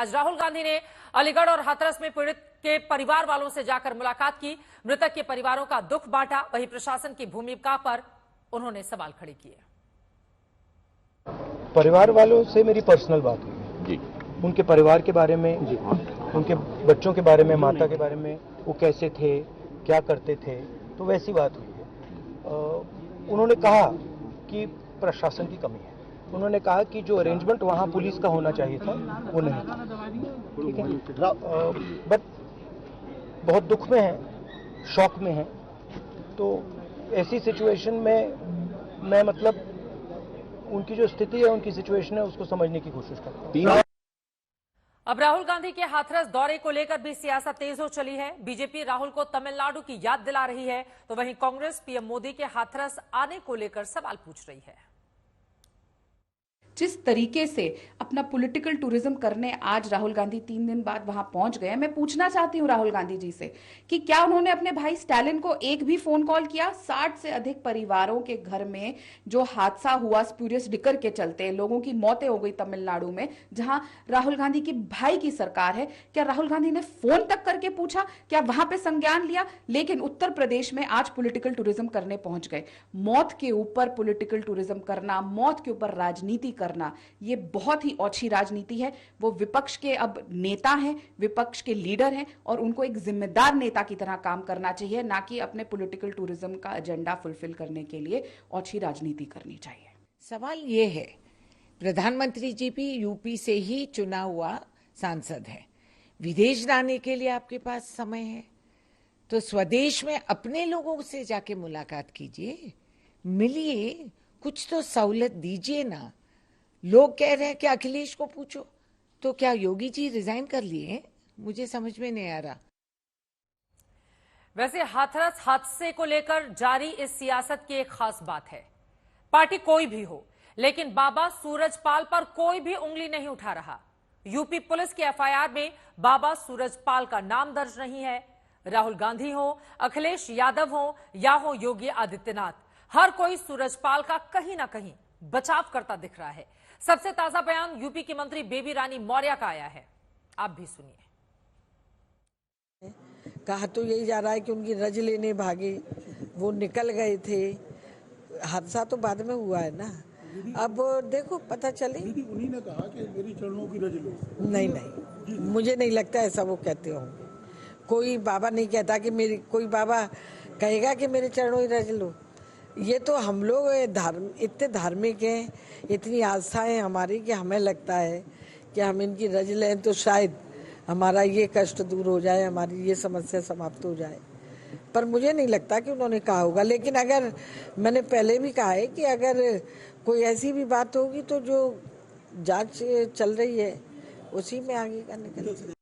आज राहुल गांधी ने अलीगढ़ और हाथरस में पीड़ित के परिवार वालों से जाकर मुलाकात की, मृतक के परिवारों का दुख बांटा। वहीं प्रशासन की भूमिका पर उन्होंने सवाल खड़े किए। परिवार वालों से मेरी पर्सनल बात हुई जी, उनके परिवार के बारे में जी, उनके बच्चों के बारे में, माता के बारे में, वो कैसे थे, क्या करते थे, तो वैसी बात हुई है। उन्होंने कहा कि प्रशासन की कमी है। उन्होंने कहा कि जो अरेंजमेंट वहाँ पुलिस का होना चाहिए था वो नहीं था। ठीक है, बट बहुत दुख में है, शॉक में है। तो ऐसी सिचुएशन में मैं मतलब उनकी जो स्थिति है, उनकी सिचुएशन है, उसको समझने की कोशिश करता हूँ। अब राहुल गांधी के हाथरस दौरे को लेकर भी सियासत तेज हो चली है। बीजेपी राहुल को तमिलनाडु की याद दिला रही है, तो वहीं कांग्रेस पीएम मोदी के हाथरस आने को लेकर सवाल पूछ रही है। जिस तरीके से अपना पॉलिटिकल टूरिज्म करने आज राहुल गांधी 3 दिन बाद वहां पहुंच गए, मैं पूछना चाहती हूं राहुल गांधी जी से कि क्या उन्होंने अपने भाई स्टालिन को एक भी फोन कॉल किया? 60 से अधिक परिवारों के घर में जो हादसा हुआ स्पूरियस डिकर के चलते, लोगों की मौतें हो गई तमिलनाडु में, जहां राहुल गांधी के भाई की सरकार है, क्या राहुल गांधी ने फोन तक करके पूछा? क्या वहां पे संज्ञान लिया? लेकिन उत्तर प्रदेश में आज पॉलिटिकल टूरिज्म करने पहुंच गए। मौत के ऊपर पॉलिटिकल टूरिज्म करना, मौत के ऊपर राजनीति करना, ये बहुत ही ओछी राजनीति है। वो विपक्ष के अब नेता हैं, विपक्ष के लीडर हैं, और उनको एक जिम्मेदार नेता की तरह काम करना चाहिए, ना कि अपने पॉलिटिकल टूरिज्म का एजेंडा फुलफिल करने के लिए ओछी राजनीति करनी चाहिए। सवाल ये है, प्रधानमंत्री जी भी यूपी से ही चुना हुआ सांसद है, विदेश जाने के लिए आपके पास समय है तो स्वदेश में अपने लोगों से जाके मुलाकात कीजिए, मिलिए, कुछ तो सहूलत दीजिए ना। लोग कह रहे हैं कि अखिलेश को पूछो, तो क्या योगी जी रिजाइन कर लिए? मुझे समझ में नहीं आ रहा। वैसे हाथरस हादसे को लेकर जारी इस सियासत की एक खास बात है, पार्टी कोई भी हो, लेकिन बाबा सूरजपाल पर कोई भी उंगली नहीं उठा रहा। यूपी पुलिस के एफआईआर में बाबा सूरजपाल का नाम दर्ज नहीं है। राहुल गांधी हो, अखिलेश यादव हो या हो योगी आदित्यनाथ, हर कोई सूरजपाल का कहीं ना कहीं बचाव करता दिख रहा है। सबसे ताजा बयान यूपी की मंत्री बेबी रानी मौर्य का आया है, आप भी सुनिए। कहा तो यही जा रहा है कि उनकी रज लेने भागे, वो निकल गए थे। हादसा तो बाद में हुआ है ना, अब देखो पता चले। उन्हीं ने कहा कि मेरी चरणों की रज लो। नहीं, मुझे नहीं लगता ऐसा वो कहते होंगे। कोई बाबा नहीं कहता कि मेरी, कोई बाबा कहेगा कि मेरे चरणों की रज लो। ये तो हम लोग इतने धार्मिक हैं, इतनी आस्था है हमारी कि हमें लगता है कि हम इनकी रज लें तो शायद हमारा ये कष्ट दूर हो जाए, हमारी ये समस्या समाप्त हो जाए। पर मुझे नहीं लगता कि उन्होंने कहा होगा। लेकिन अगर, मैंने पहले भी कहा है कि अगर कोई ऐसी भी बात होगी तो जो जांच चल रही है उसी में आगे का निकल